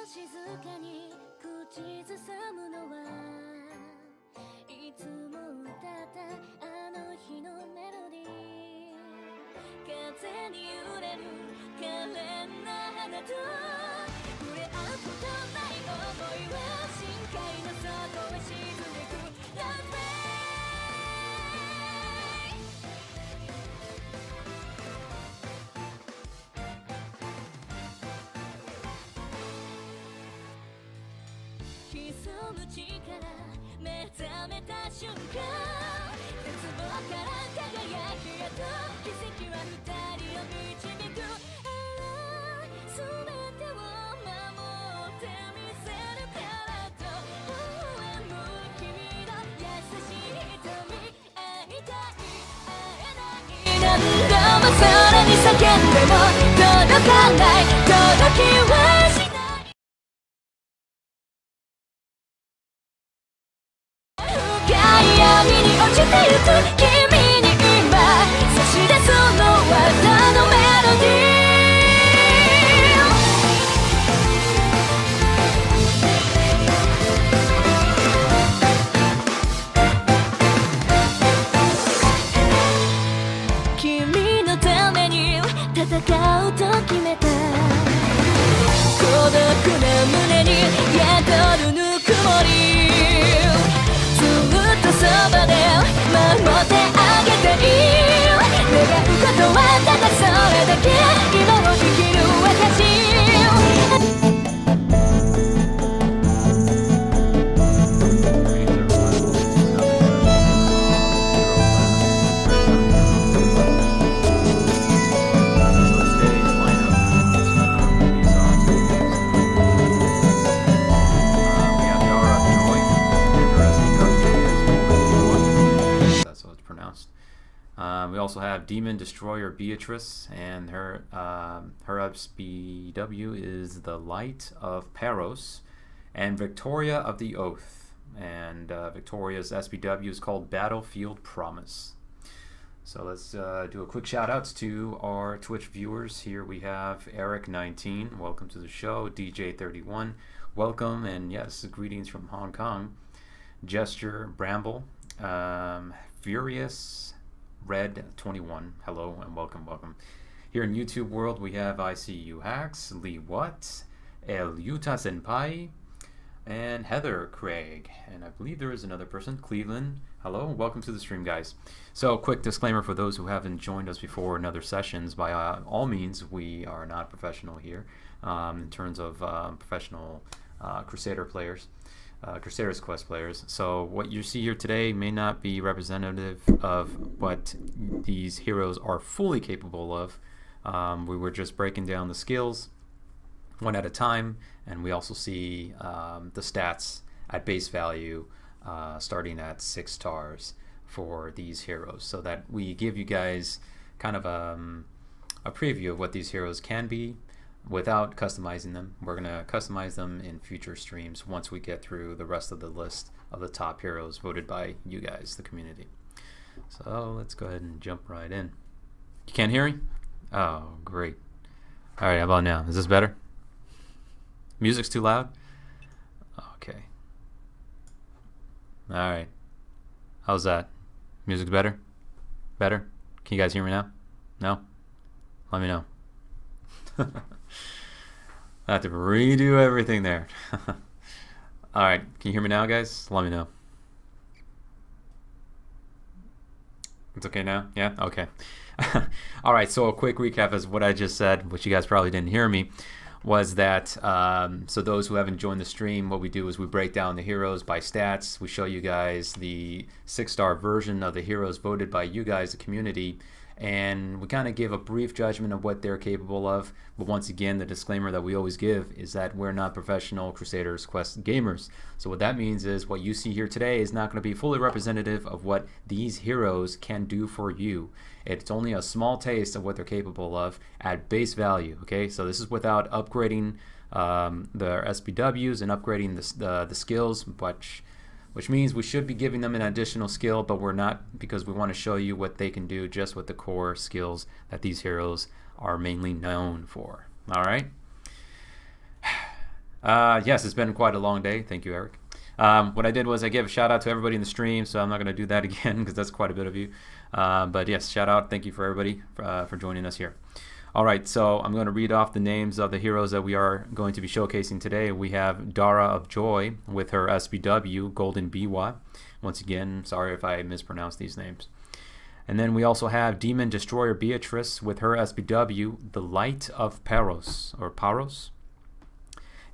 静かに口ずさむのはいつも歌ったあの日のメロディー風に揺れる可憐な花と触れ合うことない想いは深海の底へ沈んでく Love me潜む力目覚めた瞬間絶望から輝きへと奇跡は二人を導く全てを守ってみせるからと微笑む君の優しい瞳会いたい会えない何度も空に叫んでも届かない届きはしない落ちてゆく君に今差し出すのはただメロディー君のために戦うと決めた孤独な胸に宿るぬくもりそばで守ってあげていい願うことはただそれだけ今を生きる私We also have Demon Destroyer Beatrice, and her SBW is the Light of Paros, and Victoria of the Oath, and Victoria's SBW is called Battlefield Promise. So let's do a quick shout outs to our Twitch viewers. Here we have Eric19, welcome to the show. DJ31, welcome, and yes, greetings from Hong Kong. Gesture Bramble, Furious Red 21, hello and welcome. Here in YouTube world we have ICU Hacks, Lee What, El Utah Senpai, and Heather Craig, and I believe there is another person, Cleveland. Hello, welcome to the stream, guys. So quick disclaimer for those who haven't joined us before in other sessions, by all means we are not professional here in terms of professional Crusader players. Crusaders quest players. So what you see here today may not be representative of what these heroes are fully capable of. We were just breaking down the skills one at a time, and we also see the stats at base value starting at 6 stars for these heroes, so that we give you guys kind of a preview of what these heroes can be without customizing them. We're going to customize them in future streams once we get through the rest of the list of the top heroes voted by you guys, the community. So let's go ahead and jump right in. You can't hear me? Oh, great. All right, how about now? Is this better? Music's too loud? Okay. Alright. How's that? Music's better? Better? Can you guys hear me now? No? Let me know. I have to redo everything there. Alright, can you hear me now, guys? Let me know. It's okay now? Yeah? Okay. Alright, so a quick recap is what I just said, which you guys probably didn't hear me, was that, so those who haven't joined the stream, what we do is we break down the heroes by stats. We show you guys the 6-star version of the heroes voted by you guys, the community, and we kind of give a brief judgment of what they're capable of. But once again, the disclaimer that we always give is that we're not professional Crusaders Quest gamers. So what that means is what you see here today is not going to be fully representative of what these heroes can do for you. It's only a small taste of what they're capable of at base value. Okay, so this is without upgrading their SPWs and upgrading the skills, which means we should be giving them an additional skill, but we're not, because we want to show you what they can do just with the core skills that these heroes are mainly known for. All right. Yes, it's been quite a long day. Thank you, Eric. What I did was I gave a shout out to everybody in the stream, so I'm not going to do that again because that's quite a bit of you. But yes, shout out. Thank you for everybody for joining us here. All right, so I'm going to read off the names of the heroes that we are going to be showcasing today. We have Dara of Joy with her SBW, Golden Biwa. Once again, sorry if I mispronounce these names. And then we also have Demon Destroyer Beatrice with her SBW, the Light of Paros, or Paros.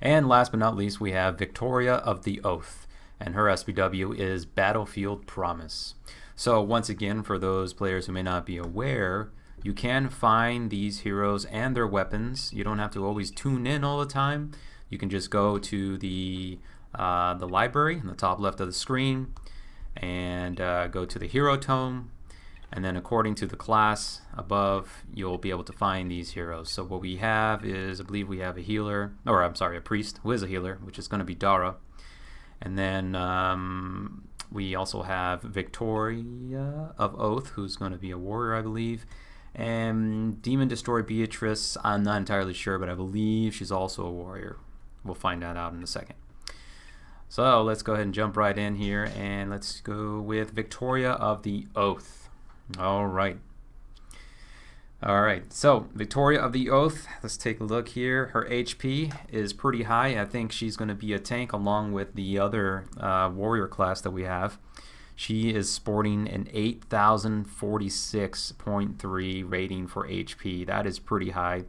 And last but not least, we have Victoria of the Oath, and her SBW is Battlefield Promise. So once again, for those players who may not be aware, you can find these heroes and their weapons. You don't have to always tune in all the time. You can just go to the library in the top left of the screen and go to the hero tome, and then according to the class above, you'll be able to find these heroes. So what we have is, I believe we have a healer, or I'm sorry, a priest who is a healer, which is going to be Dara. And then we also have Victoria of Oath, who's going to be a warrior, I believe. And Demon Destroyer Beatrice, I'm not entirely sure, but I believe she's also a warrior. We'll find that out in a second. So let's go ahead and jump right in here, and let's go with Victoria of the Oath. All right. All right, so Victoria of the Oath, let's take a look here. Her HP is pretty high. I think she's going to be a tank along with the other warrior class that we have. She is sporting an 8,046.3 rating for HP. That is pretty high.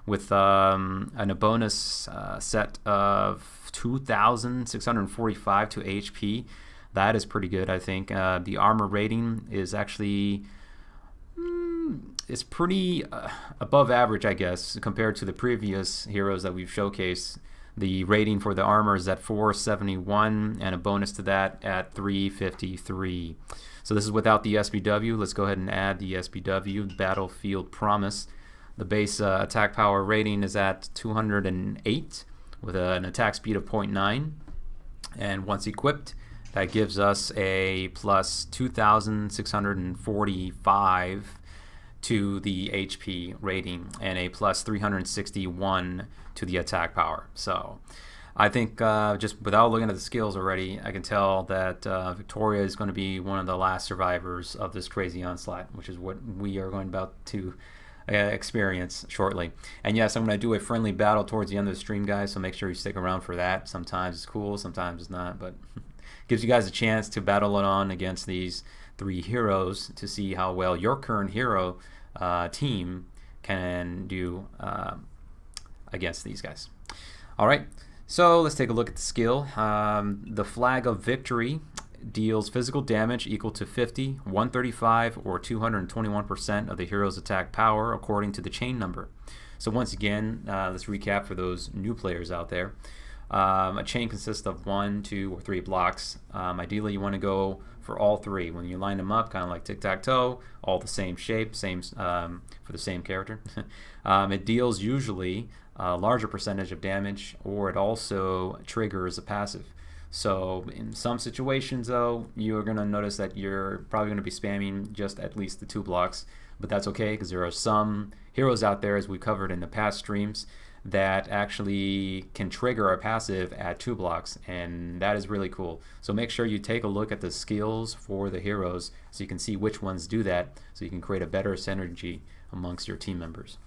With a bonus set of 2,645 to HP. That is pretty good, I think. The armor rating is actually it's pretty above average, I guess, compared to the previous heroes that we've showcased. The rating for the armor is at 471, and a bonus to that at 353. So this is without the SBW. Let's go ahead and add the SBW, Battlefield Promise. The base attack power rating is at 208 with an attack speed of 0.9. And once equipped, that gives us a plus 2,645 to the HP rating and a plus 361 to the attack power. So I think just without looking at the skills already, I can tell that Victoria is going to be one of the last survivors of this crazy onslaught, which is what we are going about to experience shortly. And yes, I'm going to do a friendly battle towards the end of the stream, guys, so make sure you stick around for that. Sometimes it's cool, sometimes it's not, but gives you guys a chance to battle it on against these three heroes to see how well your current hero team can do against these guys. All right, so let's take a look at the skill. The Flag of Victory deals physical damage equal to 50, 135, or 221% of the hero's attack power according to the chain number. So once again, let's recap for those new players out there. A chain consists of 1, 2, or 3 blocks. Ideally, you want to go for all 3. When you line them up, kind of like tic-tac-toe, all the same shape, same for the same character. It deals usually a larger percentage of damage, or it also triggers a passive. So in some situations, though, you're going to notice that you're probably going to be spamming just at least the 2 blocks, but that's okay because there are some heroes out there, as we covered in the past streams, that actually can trigger our passive at 2 blocks, and that is really cool. So make sure you take a look at the skills for the heroes so you can see which ones do that, so you can create a better synergy amongst your team members.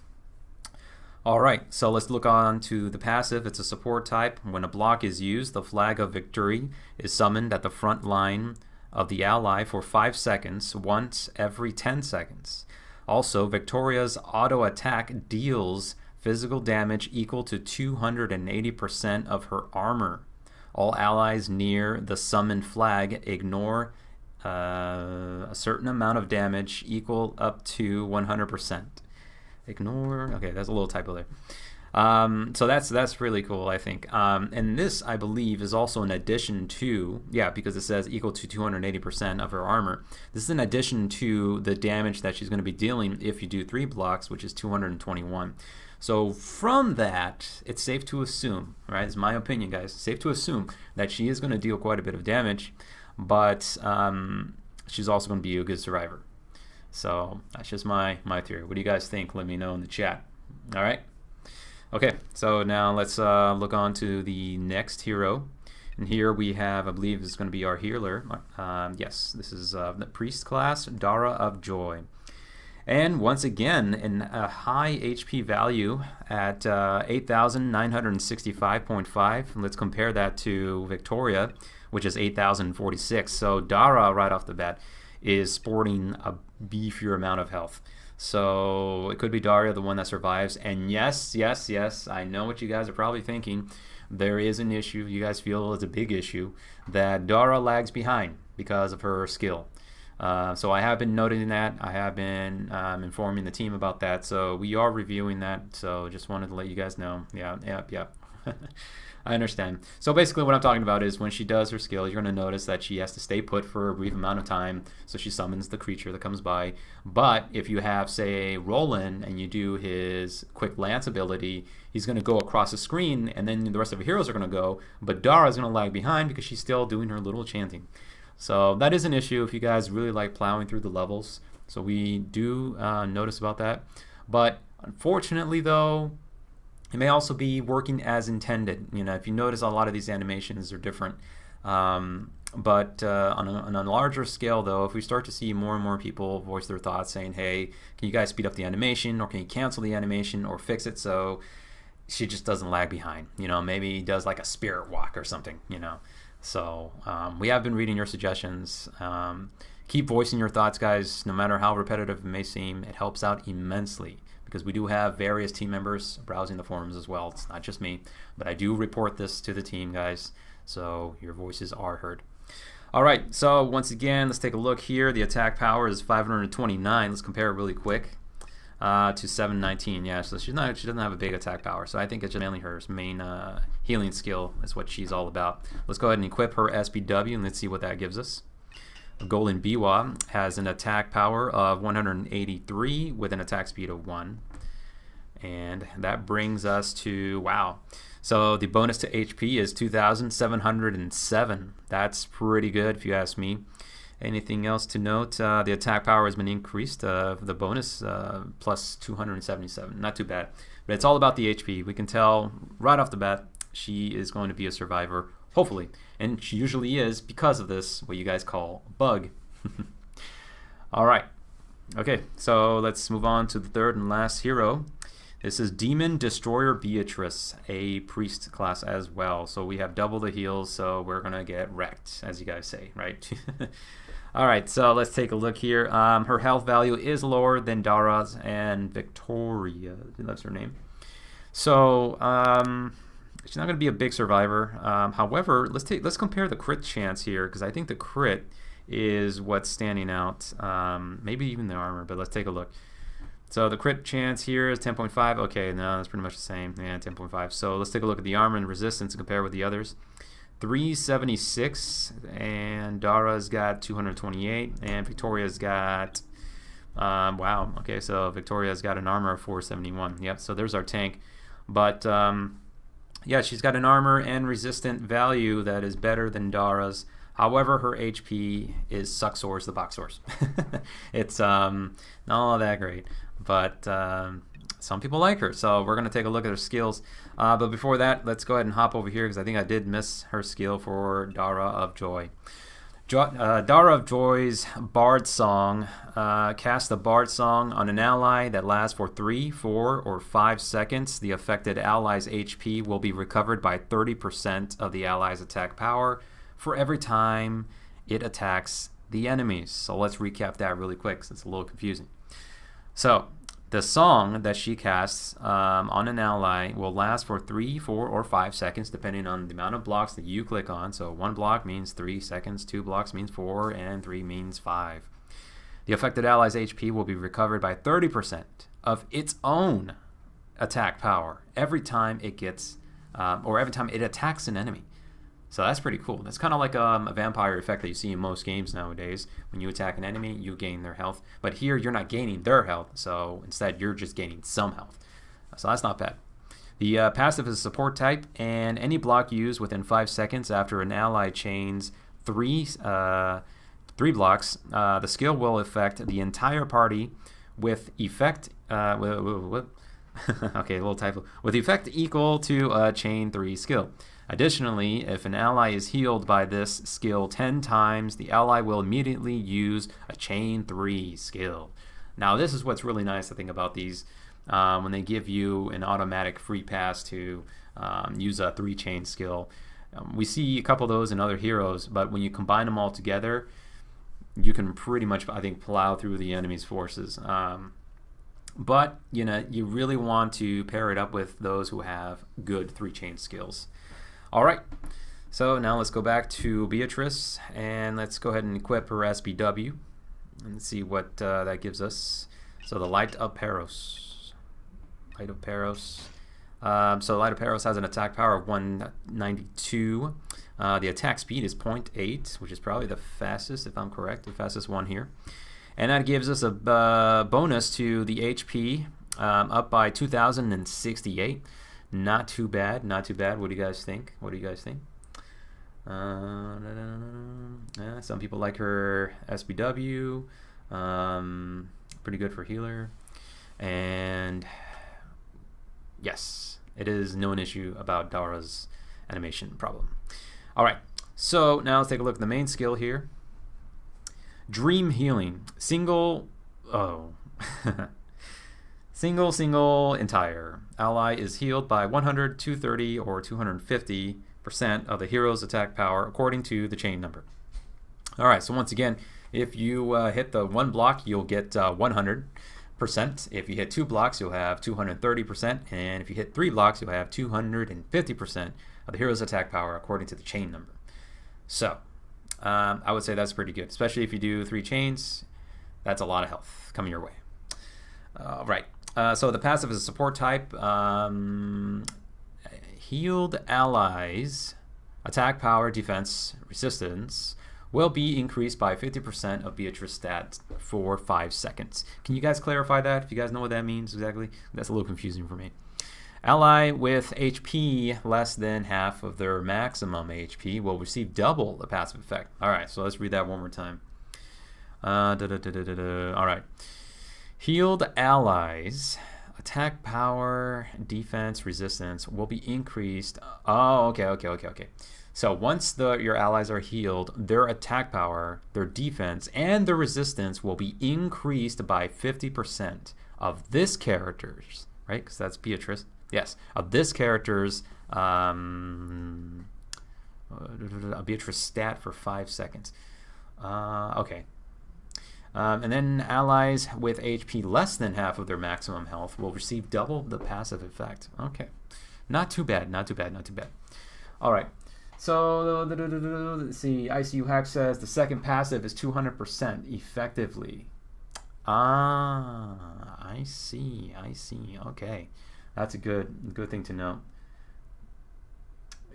Alright, so let's look on to the passive. It's a support type. When a block is used, the flag of victory is summoned at the front line of the ally for 5 seconds, once every 10 seconds. Also, Victoria's auto attack deals physical damage equal to 280% of her armor. All allies near the summoned flag ignore a certain amount of damage equal up to 100%. Ignore, okay, that's a little typo there. So that's really cool, I think. And this, I believe, is also in addition to, yeah, because it says equal to 280% of her armor. This is in addition to the damage that she's going to be dealing if you do 3 blocks, which is 221. So from that, it's safe to assume, right? It's my opinion, guys. Safe to assume that she is going to deal quite a bit of damage, but she's also going to be a good survivor. So that's just my theory. What do you guys think? Let me know in the chat. All right. Okay, so now let's look on to the next hero. And here we have, I believe this is going to be our healer. Yes, this is the priest class, Dara of Joy. And once again, in a high HP value at 8,965.5. Let's compare that to Victoria, which is 8,046. So Dara, right off the bat, is sporting a beefier amount of health. So it could be Daria, the one that survives. And yes, I know what you guys are probably thinking. There is an issue. You guys feel it's a big issue that Dara lags behind because of her skill. So I have been noting that. I have been informing the team about that. So we are reviewing that. So just wanted to let you guys know. Yeah. I understand. So basically what I'm talking about is when she does her skill, you're going to notice that she has to stay put for a brief amount of time. So she summons the creature that comes by. But if you have, say, Roland and you do his quick lance ability, he's going to go across the screen and then the rest of the heroes are going to go. But Dara's going to lag behind because she's still doing her little chanting. So that is an issue if you guys really like plowing through the levels. So we do notice about that. But unfortunately, though, it may also be working as intended. You know, if you notice, a lot of these animations are different. But on a larger scale, though, if we start to see more and more people voice their thoughts saying, hey, can you guys speed up the animation, or can you cancel the animation, or fix it so she just doesn't lag behind? You know, maybe does like a spirit walk or something, you know. So we have been reading your suggestions. Keep voicing your thoughts, guys. No matter how repetitive it may seem, it helps out immensely, because we do have various team members browsing the forums as well. It's not just me, but I do report this to the team, guys, so your voices are heard. All right, so once again, let's take a look here. The attack power is 529. Let's compare it really quick to 719. Yeah, so she doesn't have a big attack power, so I think it's just mainly her main healing skill is what she's all about. Let's go ahead and equip her SPW, and let's see what that gives us. Golden Biwa has an attack power of 183 with an attack speed of 1. And that brings us to, wow. So the bonus to HP is 2,707. That's pretty good if you ask me. Anything else to note? The attack power has been increased. The bonus plus 277. Not too bad. But it's all about the HP. We can tell right off the bat she is going to be a survivor, hopefully. And she usually is because of this, what you guys call bug. All right. Okay, so let's move on to the third and last hero. This is Demon Destroyer Beatrice, a priest class as well. So we have double the heals, so we're going to get wrecked, as you guys say, right? All right, so let's take a look here. Her health value is lower than Dara's and Victoria. That's her name. So she's not going to be a big survivor. However, let's compare the crit chance here, because I think the crit is what's standing out. Maybe even the armor, but let's take a look. So the crit chance here is 10.5. Okay, no, that's pretty much the same. Yeah, 10.5. So let's take a look at the armor and resistance and compare with the others. 376, and Dara's got 228, and Victoria's got wow. Okay, so Victoria's got an armor of 471. Yep. So there's our tank, but yeah, she's got an armor and resistant value that is better than Dara's. However, her HP is the box source. It's not all that great, but some people like her. So we're going to take a look at her skills. But before that, let's go ahead and hop over here because I think I did miss her skill for Dara of Joy. Dara of Joy's Bard Song. Cast the Bard Song on an ally that lasts for 3, 4, or 5 seconds. The affected ally's HP will be recovered by 30% of the ally's attack power for every time it attacks the enemies. So let's recap that really quick since it's a little confusing. So the song that she casts on an ally will last for 3, 4, or 5 seconds depending on the amount of blocks that you click on. So 1 block means 3 seconds, 2 blocks means 4, and 3 means 5. The affected ally's HP will be recovered by 30% of its own attack power every time it gets, or every time it attacks an enemy. So that's pretty cool. That's kind of like a vampire effect that you see in most games nowadays. When you attack an enemy, you gain their health. But here, you're not gaining their health. So instead, you're just gaining some health. So that's not bad. The passive is a support type. And any block used within 5 seconds after an ally chains 3 blocks, the skill will affect the entire party with effect... okay, a little typo. With effect equal to a chain 3 skill. Additionally, if an ally is healed by this skill 10 times, the ally will immediately use a chain 3 skill. Now, this is what's really nice, I think, about these. When they give you an automatic free pass to use a 3-chain skill. We see a couple of those in other heroes, but when you combine them all together, you can pretty much, I think, plow through the enemy's forces. But, you really want to pair it up with those who have good 3-chain skills. Alright, so now let's go back to Beatrice and let's go ahead and equip her SBW and see what that gives us. So the Light of Paros. Light of Paros. So Light of Paros has an attack power of 192. The attack speed is 0.8, which is probably the fastest, if I'm correct, the fastest one here. And that gives us a bonus to the HP up by 2,068. Not too bad, not too bad. What do you guys think? What do you guys think? Some people like her SBW. Pretty good for healer. And yes, it is no issue about Dara's animation problem. Alright, so now let's take a look at the main skill here. Dream Healing. Single entire. Ally is healed by 100, 230, or 250% of the hero's attack power according to the chain number. Alright, so once again, if you hit the 1 block, you'll get 100%. If you hit 2 blocks, you'll have 230%. And if you hit 3 blocks, you'll have 250% of the hero's attack power according to the chain number. So, I would say that's pretty good, especially if you do 3 chains. That's a lot of health coming your way. Right. So the passive is a support type. Healed allies' attack power, defense, resistance will be increased by 50% of Beatrice stats for 5 seconds. Can you guys clarify that? If you guys know what that means exactly, that's a little confusing for me. Ally with HP less than half of their maximum HP will receive double the passive effect. Alright, so let's read that one more time. Alright. Healed allies' attack power, defense, resistance will be increased. Oh, okay. So once your allies are healed, their attack power, their defense, and their resistance will be increased by 50% of this character's, right? Because that's Beatrice. Yes, of this character's Beatrice stat for 5 seconds. Okay. And then allies with HP less than half of their maximum health will receive double the passive effect. Okay. Not too bad. All right. So, let's see. ICU Hack says the second passive is 200% effectively. I see. Okay. That's a good thing to know.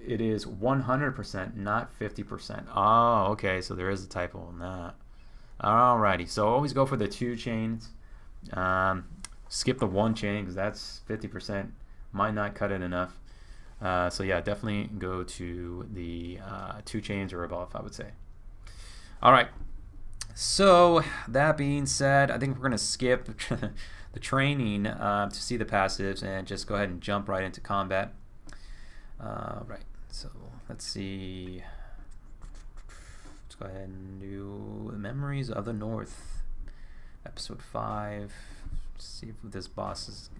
It is 100%, not 50%. Oh, okay. So there is a typo on that. Alrighty, so always go for the 2 chains. Skip the 1 chain because that's 50%. Might not cut it enough. So yeah, definitely go to the 2 chains or above, I would say. Alright, so that being said, I think we're going to skip the training to see the passives and just go ahead and jump right into combat. Right, so let's see. Let's go ahead and do Memories of the North, episode 5. Let's see if this boss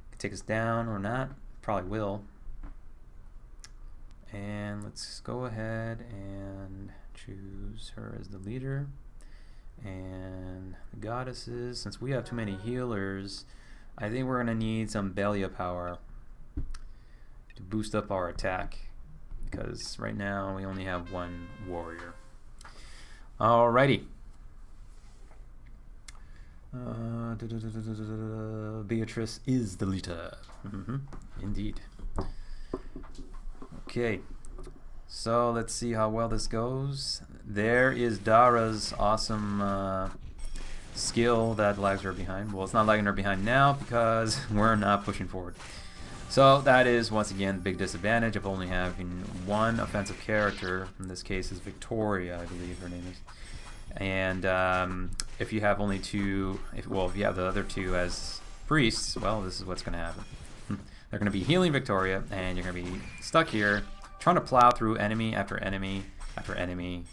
can take us down or not. Probably will. And let's go ahead and choose her as the leader. And the goddesses, since we have too many healers, I think we're gonna need some Paleo power to boost up our attack, because right now we only have one warrior. Alrighty. Beatrice is the leader. Indeed. Okay. So let's see how well this goes. There is Dara's awesome skill that lags her behind. Well, it's not lagging her behind now because we're not pushing forward. So that is, once again, the big disadvantage of only having one offensive character. In this case is Victoria, I believe her name is. And if you have only two, if you have the other two as priests, well, this is what's going to happen. They're going to be healing Victoria, and you're going to be stuck here trying to plow through enemy after enemy after enemy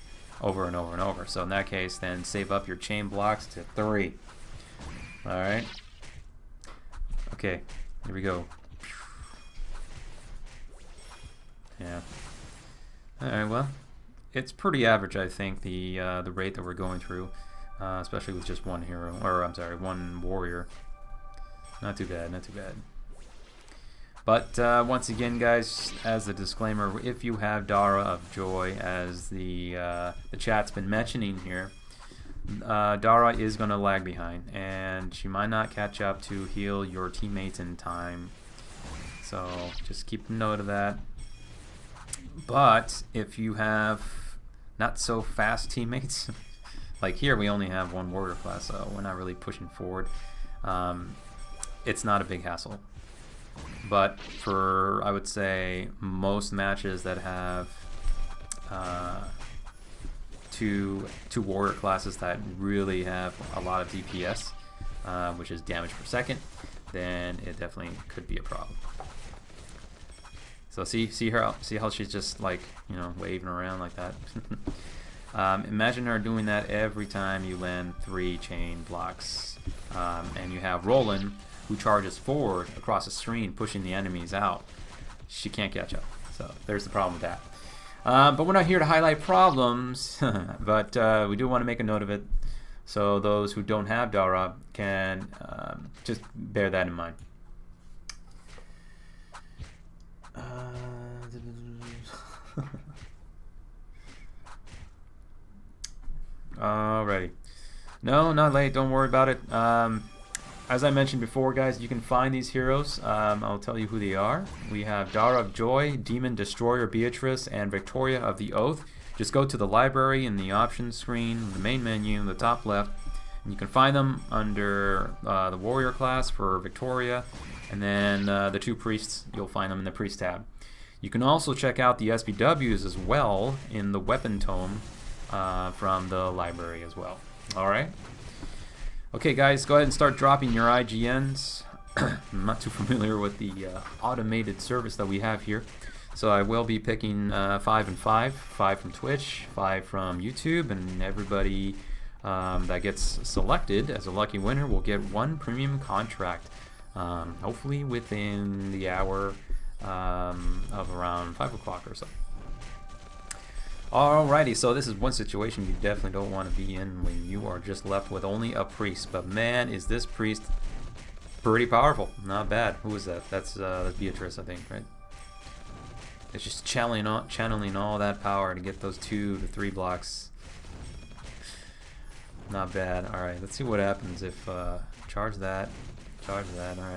over and over and over. So in that case, then save up your chain blocks to 3. Alright. Okay, here we go. Yeah. Alright, well, it's pretty average, I think, the rate that we're going through, especially with just one hero, or I'm sorry, one warrior. Not too bad, not too bad. But once again, guys, as a disclaimer, if you have Dara of Joy, as the chat's been mentioning here, Dara is going to lag behind, and she might not catch up to heal your teammates in time. So just keep note of that. But if you have not so fast teammates, like here we only have one warrior class, so we're not really pushing forward. It's not a big hassle. But for, I would say, most matches that have two warrior classes that really have a lot of DPS, which is damage per second, then it definitely could be a problem. So see how she's just like, you know, waving around like that. Imagine her doing that every time you land 3 chain blocks, and you have Roland, who charges forward across the screen, pushing the enemies out. She can't catch up. So there's the problem with that. But we're not here to highlight problems, but we do want to make a note of it, so those who don't have Dara can just bear that in mind. Alrighty. No, not late. Don't worry about it. As I mentioned before, guys, you can find these heroes. I'll tell you who they are. We have Dara of Joy, Demon Destroyer Beatrice, and Victoria of the Oath. Just go to the library in the options screen, the main menu, the top left, and you can find them under the warrior class for Victoria, and then the 2 priests, you'll find them in the priest tab. You can also check out the SBWs as well in the weapon tome from the library as well. Alright? Okay, guys, go ahead and start dropping your IGNs. I'm not too familiar with the automated service that we have here, so I will be picking 5 and 5 from Twitch, 5 from YouTube, and everybody that gets selected as a lucky winner will get 1 premium contract, hopefully within the hour of around 5 o'clock or so. Alrighty, so this is one situation you definitely don't want to be in when you are just left with only a priest. But man, is this priest pretty powerful. Not bad. Who is that? That's Beatrice, I think, right? It's just channeling all that power to get those 2 to 3 blocks. Not bad. Alright, let's see what happens if charge that. Alright,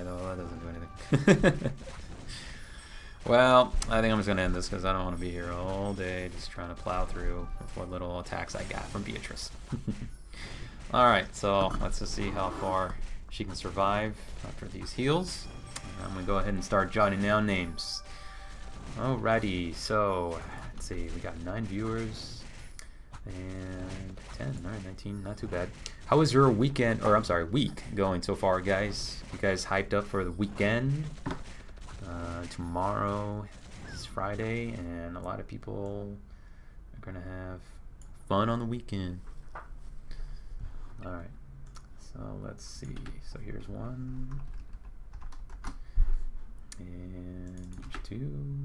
well, that doesn't do anything. Well, I think I'm just going to end this because I don't want to be here all day just trying to plow through with what little attacks I got from Beatrice. Alright, so let's just see how far she can survive after these heals. I'm going to go ahead and start jotting down names. Alrighty, so let's see, we got 9 viewers. And 10. All right, 19. Not too bad. How was your weekend, or I'm sorry, week going so far, guys? You guys hyped up for the weekend? Tomorrow is Friday, and a lot of people are gonna have fun on the weekend. All right. So let's see. So here's one, and here's two,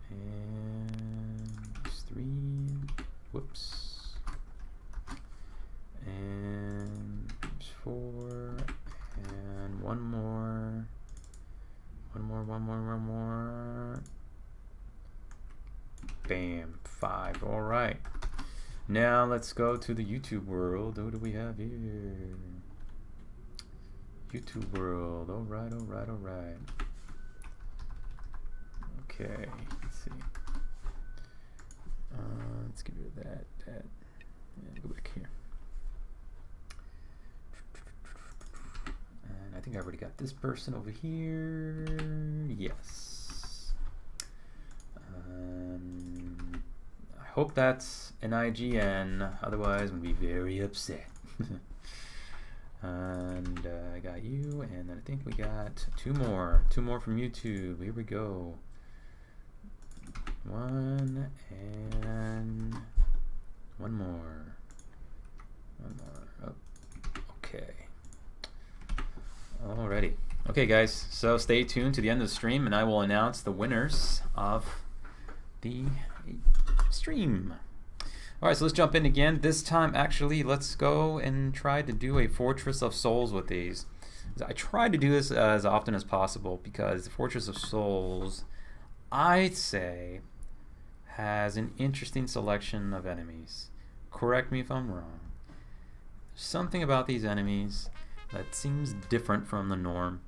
and here's three. Whoops. And here's four, and one more. One more. Bam, 5. All right. Now let's go to the YouTube world. What do we have here? YouTube world. All right. Okay, let's see. Let's get rid of that. And go back here. And I think I already got this person over here. Yes. I hope that's an IGN, otherwise I'm going to be very upset. And I got you, and then I think we got two more from YouTube. Here we go. One, and one more. Oh, okay. Alrighty. Okay, guys, so stay tuned to the end of the stream, and I will announce the winners of the stream. Alright, so let's jump in again. This time, actually, let's go and try to do a Fortress of Souls with these. I try to do this as often as possible because the Fortress of Souls, I'd say, has an interesting selection of enemies. Correct me if I'm wrong. Something about these enemies that seems different from the norm.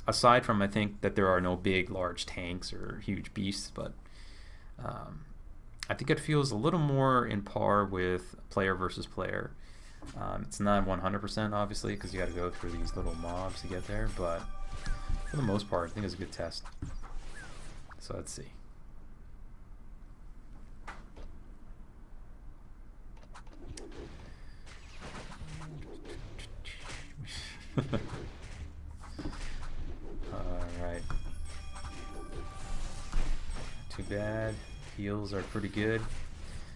Aside from, I think, that there are no big, large tanks or huge beasts, but I think it feels a little more in par with player versus player. It's not 100% obviously because you got to go through these little mobs to get there, but for the most part I think it's a good test. So let's see. Alright. Too bad. Heals are pretty good.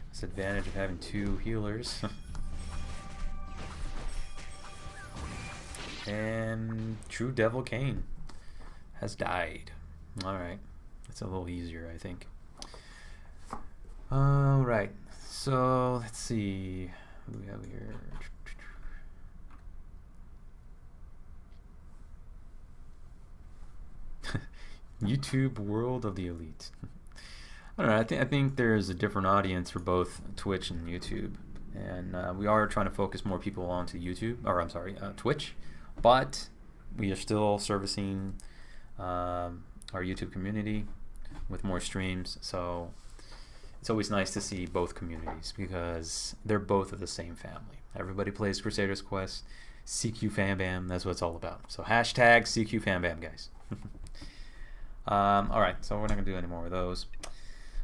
It's the advantage of having two healers. And True Devil Cain has died. Alright. That's a little easier, I think. Alright. So, let's see. What do we have here? YouTube World of the Elite. I don't know. I think there's a different audience for both Twitch and YouTube, and we are trying to focus more people onto YouTube, or I'm sorry, Twitch, but we are still servicing our YouTube community with more streams. So it's always nice to see both communities because they're both of the same family. Everybody plays Crusaders Quest, CQ Fam Bam. That's what it's all about. So hashtag CQ Fam Bam, guys. All right, so we're not gonna do any more of those.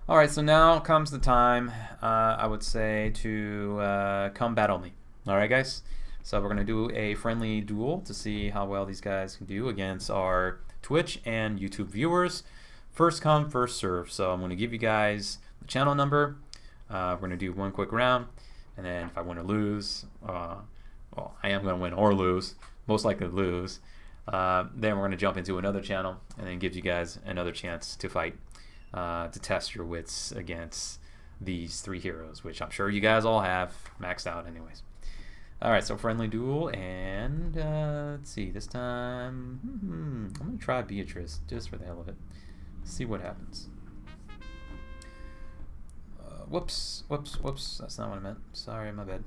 All right, so now comes the time, I would say, to combat only. All right, guys. So we're gonna do a friendly duel to see how well these guys can do against our Twitch and YouTube viewers. First come, first serve. So I'm gonna give you guys the channel number. We're gonna do one quick round, and then if I win or lose, well, I am gonna win or lose, most likely lose. Then we're gonna jump into another channel, and then give you guys another chance to fight. To test your wits against these three heroes, which I'm sure you guys all have maxed out anyways. Alright, so friendly duel, and let's see, this time, I'm going to try Beatrice, just for the hell of it. See what happens. Whoops, that's not what I meant. Sorry, my bad.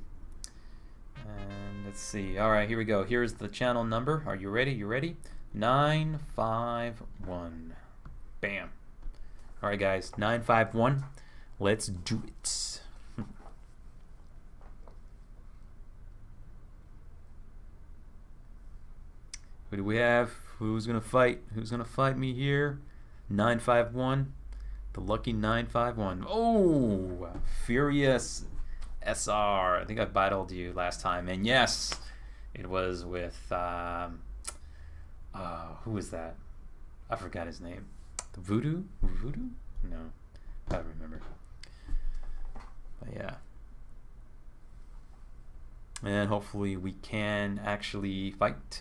And let's see, alright, here we go. Here's the channel number. Are you ready? 951. Bam. Alright guys, 951. Let's do it. Who do we have? Who's gonna fight? Who's gonna fight me here? 951. The lucky 951. Oh, Furious SR. I think I battled you last time, and yes, it was with who was that? I forgot his name. The Voodoo? Voodoo? No, I don't remember. But yeah. And hopefully we can actually fight.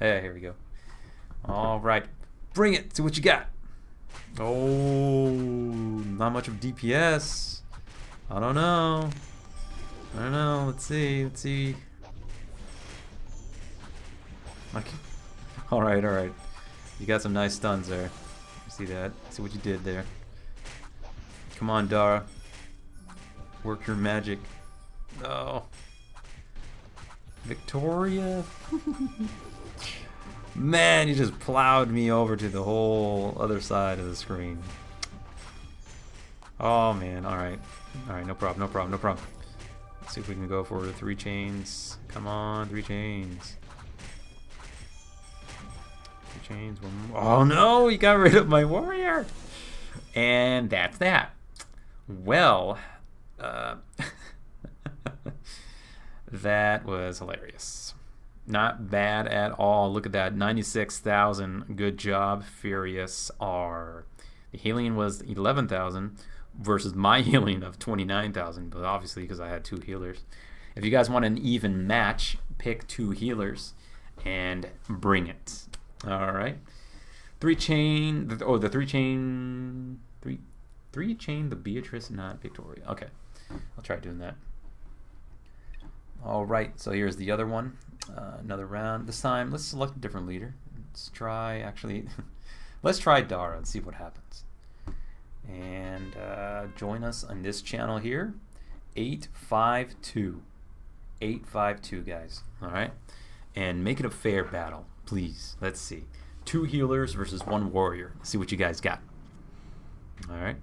Yeah, here we go. All right, bring it. See what you got. Oh, not much of DPS. I don't know. Let's see. Okay. All right. You got some nice stuns there. See that? See what you did there. Come on, Dara. Work your magic. Oh. Victoria? Man, you just plowed me over to the whole other side of the screen. Oh, man. All right, no problem. Let's see if we can go for 3 chains. Come on, 3 chains. 3 chains. One more. Oh, no, you got rid of my warrior. And that's that. Well, that was hilarious. Not bad at all. Look at that. 96,000. Good job, Furious R. The healing was 11,000 versus my healing of 29,000, but obviously because I had 2 healers. If you guys want an even match, pick 2 healers and bring it. All right. 3 chain. Oh, the 3 chain. 3 chain the Beatrice, not Victoria. Okay. I'll try doing that. All right, so here's the other one. Another round. This time, let's select a different leader. Let's try, let's try Dara and see what happens. And join us on this channel here, 852. 852, guys. All right, and make it a fair battle, please. Let's see. 2 healers versus 1 warrior. Let's see what you guys got. All right.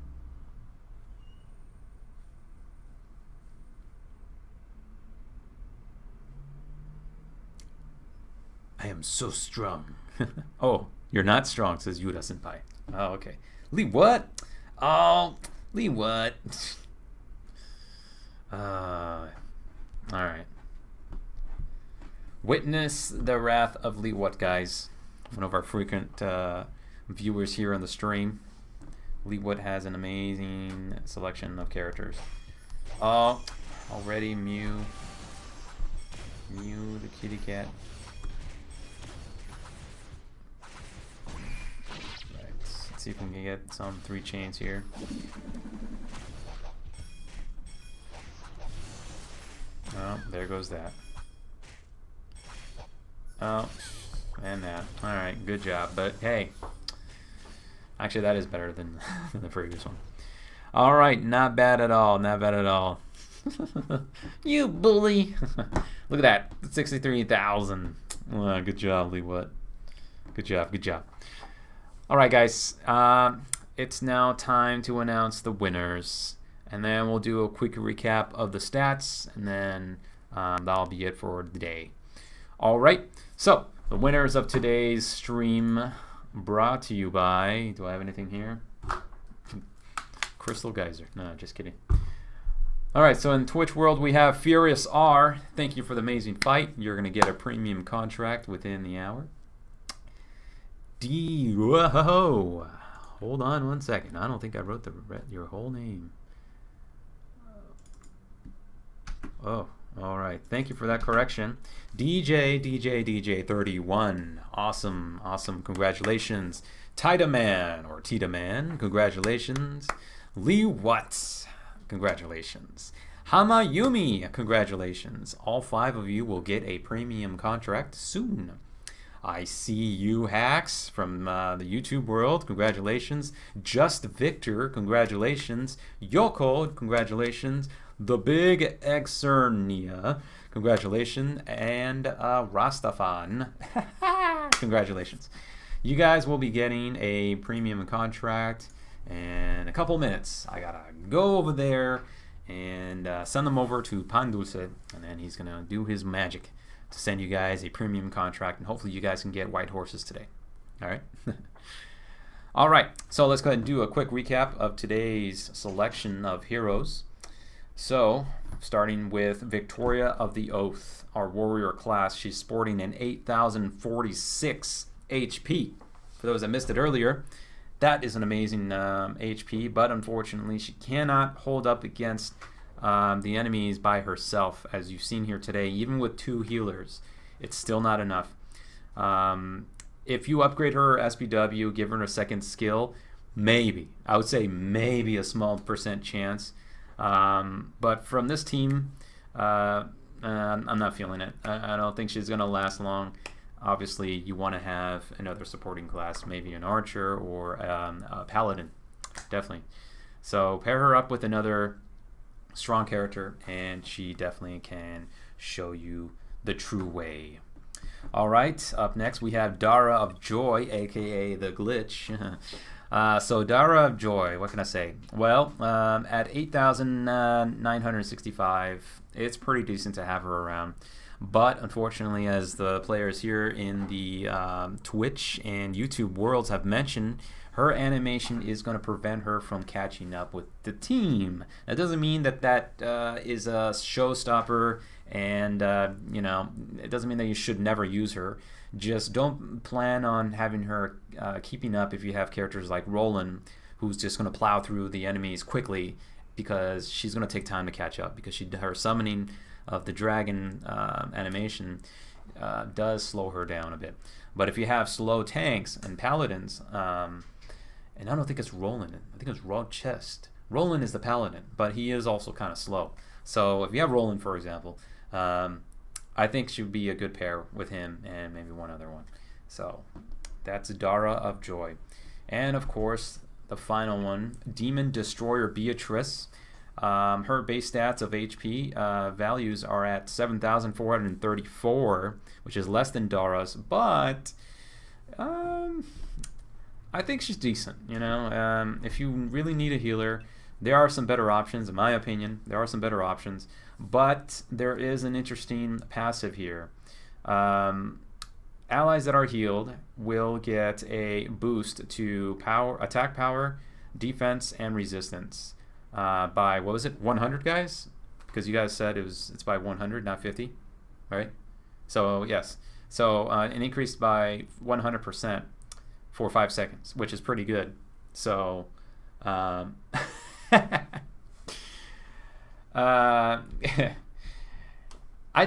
I am so strong. Oh, you're not strong, says Yuda Senpai. Oh, okay. Lee, what? Oh, Lee, what? All right. Witness the wrath of Lee, what, guys? One of our frequent viewers here on the stream. Lee Wood has an amazing selection of characters. Oh, already Mew the kitty cat. Let's see if we can get some 3 chains here. Oh, there goes that. Oh, and that. Alright, good job. But hey, actually that is better than the previous one. Alright, not bad at all. Not bad at all. You bully. Look at that. 63,000. Good job, Lee. What? Good job. Alright, guys, it's now time to announce the winners, and then we'll do a quick recap of the stats, and then that'll be it for the day. Alright, so the winners of today's stream brought to you by, do I have anything here? Crystal Geyser. No, just kidding. Alright, so in Twitch world we have Furious R. Thank you for the amazing fight. You're going to get a premium contract within the hour. Whoa, hold on 1 second. I don't think I wrote your whole name. Oh, all right. Thank you for that correction. DJ 31. Awesome. Congratulations. Tita Man, congratulations. Lee Watts, congratulations. Hamayumi, congratulations. All 5 of you will get a premium contract soon. I see you hacks from the YouTube world. Congratulations. Just Victor. Congratulations. Yoko. Congratulations. The Big Exernia. Congratulations. And Rastafan. Congratulations. You guys will be getting a premium contract in a couple minutes. I gotta go over there and send them over to Pandulce, and then he's gonna do his magic to send you guys a premium contract, and hopefully you guys can get white horses today. All right. All right, so let's go ahead and do a quick recap of today's selection of heroes. So, starting with Victoria of the Oath, our warrior class. She's sporting an 8,046 HP. For those that missed it earlier, that is an amazing HP, but unfortunately she cannot hold up against the enemies by herself, as you've seen here today. Even with 2 healers, it's still not enough. If you upgrade her SPW, give her a second skill, maybe. I would say maybe a small % chance. But from this team, I'm not feeling it. I don't think she's going to last long. Obviously, you want to have another supporting class, maybe an archer or a paladin, definitely. So pair her up with another strong character, and she definitely can show you the true way. All right, up next we have Dara of Joy, aka the Glitch. So Dara of Joy, what can I say? Well, at 8,965, it's pretty decent to have her around. But unfortunately, as the players here in the Twitch and YouTube worlds have mentioned, her animation is going to prevent her from catching up with the team. That doesn't mean that is a showstopper, and you know, it doesn't mean that you should never use her. Just don't plan on having her keeping up if you have characters like Roland, who's just going to plow through the enemies quickly, because she's going to take time to catch up, because her summoning of the dragon animation does slow her down a bit. But if you have slow tanks and paladins, and I don't think it's Roland, I think it's Chest. Roland is the paladin, but he is also kind of slow. So if you have Roland, for example, I think she would be a good pair with him and maybe one other one. So that's Dara of Joy. And of course, the final one, Demon Destroyer Beatrice. Her base stats of HP values are at 7,434, which is less than Dara's, but I think she's decent. You know, if you really need a healer, there are some better options, in my opinion. There are some better options, but there is an interesting passive here. Allies that are healed will get a boost to attack power, defense, and resistance. By, what was it, 100, guys? Because you guys said it's by 100, not 50, right? So yes, so an increase by 100% for 5 seconds, which is pretty good. So I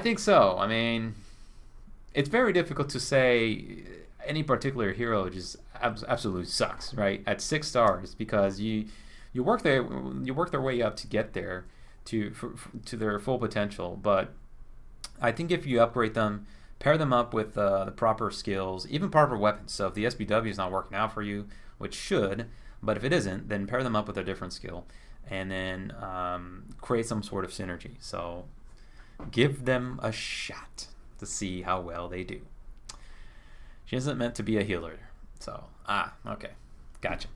think so. I mean, it's very difficult to say any particular hero just absolutely sucks, right? At 6 stars, because you work their way up to get there to their full potential. But I think if you upgrade them, pair them up with the proper skills, even proper weapons. So if the SBW is not working out for you, which should, but if it isn't, then pair them up with a different skill, and then create some sort of synergy. So give them a shot to see how well they do. She isn't meant to be a healer. So, okay. Gotcha.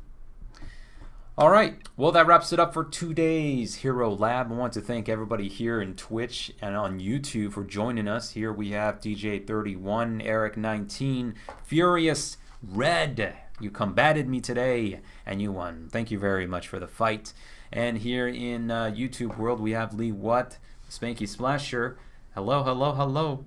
All right. Well, that wraps it up for today's Hero Lab. I want to thank everybody here in Twitch and on YouTube for joining us. Here we have DJ31, Eric19, Furious Red. You combated me today, and you won. Thank you very much for the fight. And here in YouTube world, we have Lee What, Spanky Splasher. Hello, hello, hello.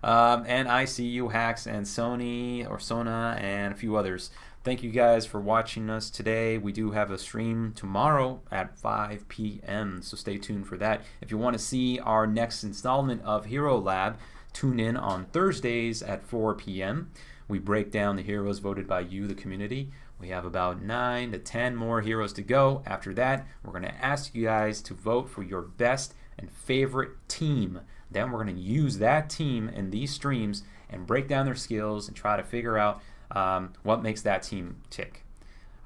And I see you, Hacks, and Sony, or Sona, and a few others. Thank you guys for watching us today. We do have a stream tomorrow at 5 p.m., so stay tuned for that. If you want to see our next installment of Hero Lab, tune in on Thursdays at 4 p.m. We break down the heroes voted by you, the community. We have about 9 to 10 more heroes to go. After that, we're going to ask you guys to vote for your best and favorite team. Then we're going to use that team in these streams and break down their skills and try to figure out what makes that team tick.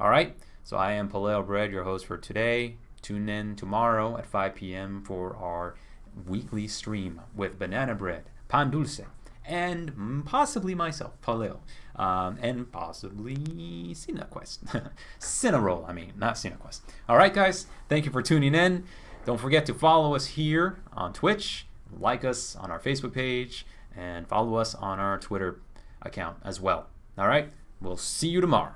All right, so I am Paleo Bread, your host for today. Tune in tomorrow at 5 p.m. for our weekly stream with Banana Bread, Pan Dulce, and possibly myself, Paleo, and possibly CineQuest. Cineroll, I mean, not CineQuest. All right, guys, thank you for tuning in. Don't forget to follow us here on Twitch, like us on our Facebook page, and follow us on our Twitter account as well. All right, we'll see you tomorrow.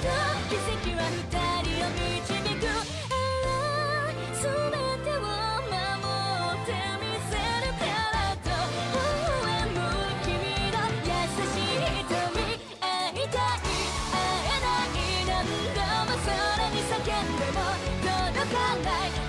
と奇跡は二人を導く全てを守ってみせるからと微笑む君の優しい瞳会いたい会えない何度も空に叫んでも届かない